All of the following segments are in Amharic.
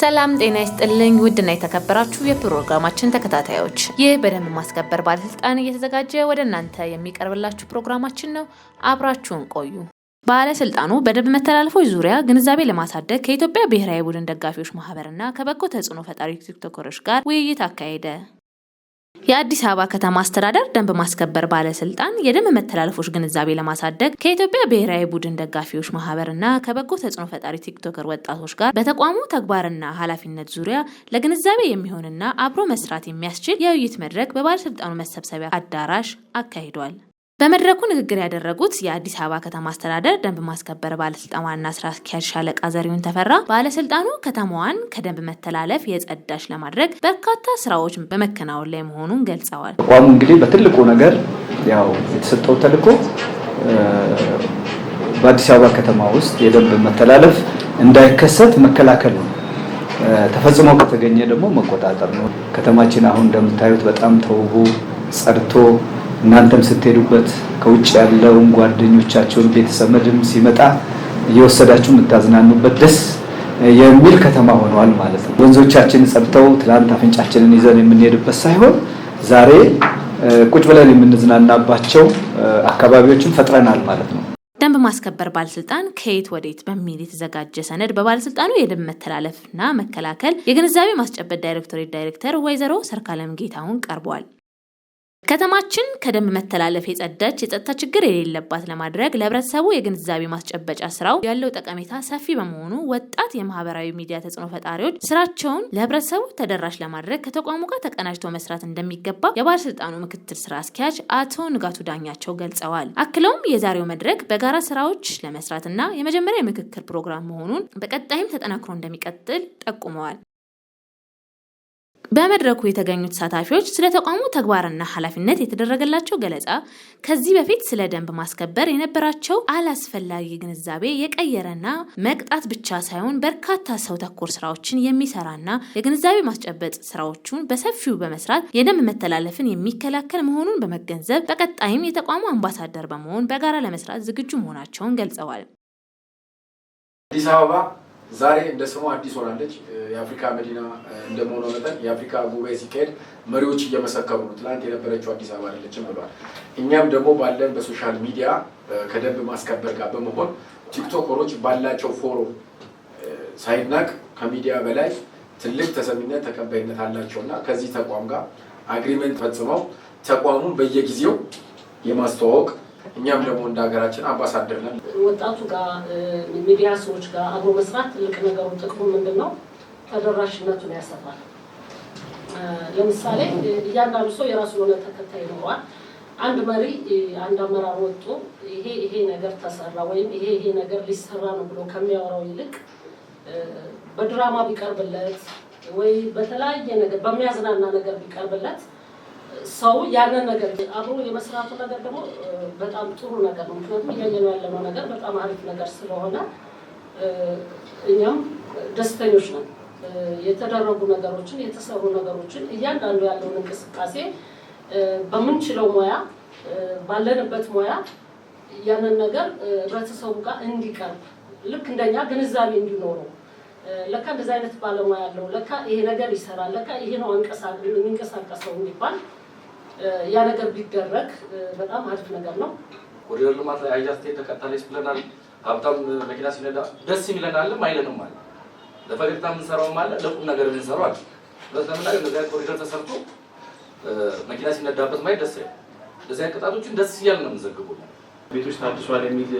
ሰላም ጤና ይስጥልኝ ውድና የተከበራችሁ የፕሮግራማችን ተከታታዮች ይህ በደንብ ማስከበር ባለስልጣን እየተዘጋጀ ወደ እናንተ የሚቀርብላችሁ ፕሮግራማችን ነው። አብራችሁን ቆዩ። ባለስልጣኑ በደንብ መተላለፎች ዙሪያ ግንዛቤ ለማሳደግ ከኢትዮጵያ ብሔራዊ ቡድን ደጋፊዎች ማህበርና ከበጎ ተጽዕኖ ፈጣሪ ቲክቶከሮች ጋር ውይይት አካሄደ። የአዲስ አበባ ከተማ አስተዳደር ደንብ ማስከበር ባለስልጣን የደንብ መተላለፎች ግንዛቤ ለማሳደግ ከኢትዮጵያ ብሔራዊ ቡድን ደጋፊዎች ማህበርና ከበጎ ተጽዕኖ ፈጣሪ ቲክቶከር ወጣቶች ጋር በተቋሙ ተግባርና ኃላፊነት ዙሪያ ለግንዛቤ የሚሆንና አብሮ መስራት የሚያስችል የውይይት መድረክ በባለስልጣኑ መሰብሰቢያ አዳራሽ አካሂዷል። በመድረኩ ንግግር ያደረጉት የአዲስ አበባ ከተማ አስተዳደር ደንብ ማስከበር ባለስልጣን ዋና ስራ አስኪያጅ ሻለቃ ዘሪሁን ተፈራ ባለስልጣኑ ከተማዋን ከደንብ መተላለፍ የጸዳች ለማድረግ በርካታ ስራዎች በመከናወን ላይ መሆኑን ገልጸዋል። ተቋሙ እንግዲህ በትልቁ ነገር ያው የተሰጠው ተልዕኮ በአዲስ አበባ ከተማ ውስጥ የደንብ መተላለፍ እንዳይከሰት መከላከል ነው። ተፈጽሞ ከተገኘ ደግሞ መቆጣጠር ነው። ከተማችን አሁን እንደምታዩት በጣም ተውቦ ጸድቶ እናንተም ስትሄዱበት ከውጭ ያለውን ጓደኞቻችሁን ቤተሰብም ሲመጣ እየወሰዳችሁ የምታዝናኑበት ደስ የሚል ከተማ ሆኗል ማለት ነው። ወንዞቻችን ጸድተው ትላንት አፍንጫችንን ይዘን የምንሄድበት ሳይሆን ዛሬ ቁጭ ብለን የምንዝናናባቸው አካባቢዎችን ፈጥረናል ማለት ነው። ደንብ ማስከበር ባለስልጣን ከየት ወዴት በሚል የተዘጋጀ ሰነድ በባለስልጣኑ የደንብ መተላለፍና መከላከል የግንዛቤ ማስጨበጥ ዳይሬክቶሬት ዳይሬክተር ወይዘሮ ሰርካለም ጌታሁን ቀርቧል። ከተማችን ከደንብ መተላለፍ የጸዳች የጸጥታ ችግር የሌለባት ለማድረግ ለህብረተሰቡ የግንዛቤ ማስጨበጫ ስራው ያለው ጠቀሜታ ሰፊ በመሆኑ ወጣት የማህበራዊ ሚዲያ ተጽዕኖ ፈጣሪዎች ስራቸውን ለህብረተሰቡ ተደራሽ ለማድረግ ከተቋሙ ጋር ተቀናጅተው መስራት እንደሚገባ የባለስልጣኑ ምክትል ስራ አስኪያጅ አቶ ንጋቱ ዳኛቸው ገልጸዋል። አክለውም የዛሬው መድረክ በጋራ ስራዎች ለመስራትና የመጀመሪያ የምክክር ፕሮግራም መሆኑን በቀጣይም ተጠናክሮ እንደሚቀጥል ጠቁመዋል። በመድረኩ የተገኙት ተሳታፊዎች ስለ ተቋሙ ተግባርና ኃላፊነት የተደረገላቸው ገለጻ ከዚህ በፊት ስለ ደንብ ማስከበር የነበራቸው አላስፈላጊ ግንዛቤ የቀየረና መቅጣት ብቻ ሳይሆን በርካታ ሰው ተኮር ስራዎችን የሚሰራና የግንዛቤ ማስጨበጥ ስራዎቹን በሰፊው በመስራት የደንብ መተላለፍን የሚከላከል መሆኑን በመገንዘብ በቀጣይም የተቋሙ አምባሳደር በመሆን በጋራ ለመስራት ዝግጁ መሆናቸውን ገልጸዋል። አዲስ አበባ ዛሬ እንደ ስሟ አዲስ ሆናለች። የአፍሪካ መዲና እንደመሆኗ መጠን የአፍሪካ ጉባኤ ሲካሄድ መሪዎች እየመሰከሩ ነው። ትናንት የነበረችው አዲስ አበባ አይደለችም ብሏል። እኛም ደግሞ ባለን በሶሻል ሚዲያ ከደንብ ማስከበር ጋር በመሆን ቲክቶከሮች ባላቸው ፎሮም ሳይናቅ ከሚዲያ በላይ ትልቅ ተሰሚነት ተቀባይነት አላቸውና ከዚህ ተቋም ጋር አግሪመንት ፈጽመው ተቋሙን በየጊዜው የማስተዋወቅ እኛም ደግሞ እንደ ሀገራችን አምባሳደር ነን። ወጣቱ ጋር ሚዲያ ሰዎች ጋር አብሮ መስራት ትልቅ ነገሩ ጥቅሙ ምንድነው? ተደራሽነቱን ያሰፋል። ለምሳሌ እያንዳንዱ ሰው የራሱ የሆነ ተከታይ ይኖረዋል። አንድ መሪ አንድ አመራር ወጥቶ ይሄ ነገር ተሰራ ወይም ይሄ ነገር ሊሰራ ነው ብሎ ከሚያወራው ይልቅ በድራማ ቢቀርብለት ወይ በተለያየ ነገር በሚያዝናና ነገር ቢቀርብለት ሰው ያንን ነገር አብሮ የመስራቱ ነገር ደግሞ በጣም ጥሩ ነገር ነው። ምክንያቱም እያየነው ያለነው ነገር በጣም አሪፍ ነገር ስለሆነ እኛም ደስተኞች ነን። የተደረጉ ነገሮችን የተሰሩ ነገሮችን እያንዳንዱ ያለውን እንቅስቃሴ በምንችለው ሙያ ባለንበት ሙያ ያንን ነገር ህብረተሰቡ ጋር እንዲቀርብ ልክ እንደኛ ግንዛቤ እንዲኖረው ለካ እንደዚህ አይነት ባለሙያ ያለው ለካ ይሄ ነገር ይሰራል ለካ ይሄ ነው የሚንቀሳቀሰው እንዲባል ያ ነገር ቢደረግ በጣም አሪፍ ነገር ነው። ኮሪደር ልማት ላይ አያስቴት ተከታታይስ ብለናል። ሀብታም መኪና ሲነዳ ደስ ይለናል ማይለንም ማለት ለፈገግታ የምንሰራው ማለት ለቁም ነገር የምንሰራው አለ። በተለይ እንደዚህ ኮሪደር ተሰርቶ መኪና ሲነዳበት ማይ ደስ ይላል። እንደዚህ ቅጣቶችን ደስ ይያል ነው የምንዘግበው። ቤቶች ታድሷል የሚል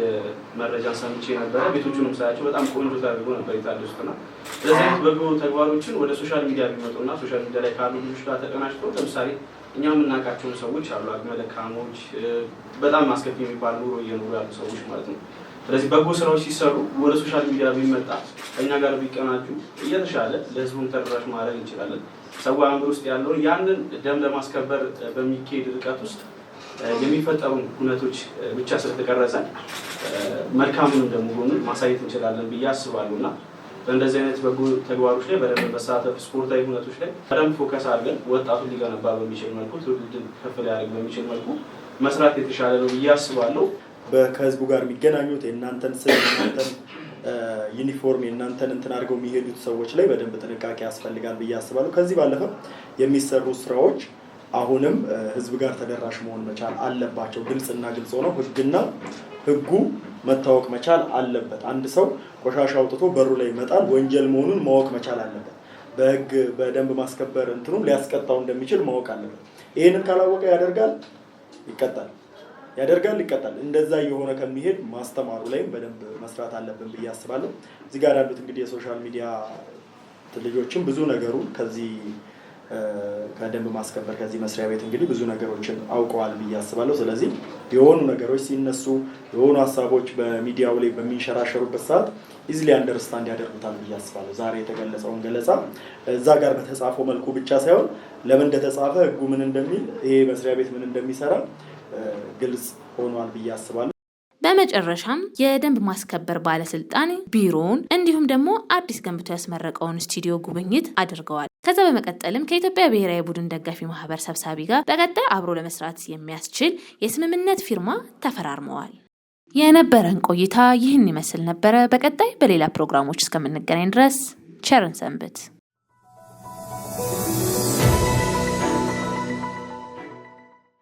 መረጃ ሰምቼ ነበር። ቤቶቹንም ሳያቸው በጣም ቆንጆ ታርጎ ነበር የታደሱትና ስለዚህ አይነት በጎ ተግባሮችን ወደ ሶሻል ሚዲያ ቢመጡና ሶሻል ሚዲያ ላይ ካሉ ልጆች ጋር ተቀናጅተው ለምሳሌ እኛ የምናውቃቸውን ሰዎች አሉ፣ አቅመ ደካሞች በጣም አስከፊ የሚባሉ ኑሮ እየኖሩ ያሉ ሰዎች ማለት ነው። ስለዚህ በጎ ስራዎች ሲሰሩ ወደ ሶሻል ሚዲያ ቢመጣ እኛ ጋር ቢቀናጁ እየተሻለ ለህዝቡም ተደራሽ ማድረግ እንችላለን። ሰው አእምሮ ውስጥ ያለውን ያንን ደንብ ለማስከበር በሚካሄድ ርቀት ውስጥ የሚፈጠሩ ሁነቶች ብቻ ስለተቀረጸ መልካሙን እንደመሆኑ ማሳየት እንችላለን ብዬ አስባለሁና በእንደዚህ አይነት በጎ ተግባሮች ላይ በደንብ መሳተፍ ስፖርታዊ ሁነቶች ላይ በደንብ ፎከስ አድርገን ወጣቱን ሊገነባ በሚችል መልኩ ትውልድን ከፍ ሊያደርግ በሚችል መልኩ መስራት የተሻለ ነው ብዬ አስባለሁ። ከህዝቡ ጋር የሚገናኙት የእናንተን ስም የእናንተን ዩኒፎርም የእናንተን እንትን አድርገው የሚሄዱት ሰዎች ላይ በደንብ ጥንቃቄ ያስፈልጋል ብዬ አስባለሁ። ከዚህ ባለፈ የሚሰሩ ስራዎች አሁንም ህዝብ ጋር ተደራሽ መሆን መቻል አለባቸው። ግልጽና ግልጽ ሆነው ህጉ መታወቅ መቻል አለበት። አንድ ሰው ቆሻሻ አውጥቶ በሩ ላይ ይመጣል፣ ወንጀል መሆኑን ማወቅ መቻል አለበት። በህግ በደንብ ማስከበር እንትኑ ሊያስቀጣው እንደሚችል ማወቅ አለበት። ይሄንን ካላወቀ ይቀጣል። እንደዛ የሆነ ከሚሄድ ማስተማሩ ላይም በደንብ መስራት አለብን ብዬ አስባለሁ። እዚህ ጋር ያሉት እንግዲህ የሶሻል ሚዲያ ልጆችም ብዙ ነገሩ ከደንብ ማስከበር ከዚህ መስሪያ ቤት እንግዲህ ብዙ ነገሮችን አውቀዋል ብዬ አስባለሁ። ስለዚህ የሆኑ ነገሮች ሲነሱ የሆኑ ሀሳቦች በሚዲያው ላይ በሚንሸራሸሩበት ሰዓት ኢዝሊ አንደርስታንድ ያደርጉታል ብዬ አስባለሁ። ዛሬ የተገለጸውን ገለጻ እዛ ጋር በተጻፈው መልኩ ብቻ ሳይሆን ለምን እንደተጻፈ ህጉ ምን እንደሚል ይሄ መስሪያ ቤት ምን እንደሚሰራ ግልጽ ሆኗል ብዬ አስባለሁ። በመጨረሻም የደንብ ማስከበር ባለስልጣን ቢሮውን እንዲሁም ደግሞ አዲስ ገንብቶ ያስመረቀውን ስቱዲዮ ጉብኝት አድርገዋል። ከዛ በመቀጠልም ከኢትዮጵያ ብሔራዊ ቡድን ደጋፊ ማህበር ሰብሳቢ ጋር በቀጣይ አብሮ ለመስራት የሚያስችል የስምምነት ፊርማ ተፈራርመዋል። የነበረን ቆይታ ይህን ይመስል ነበረ። በቀጣይ በሌላ ፕሮግራሞች እስከምንገናኝ ድረስ ቸርን ሰንብት።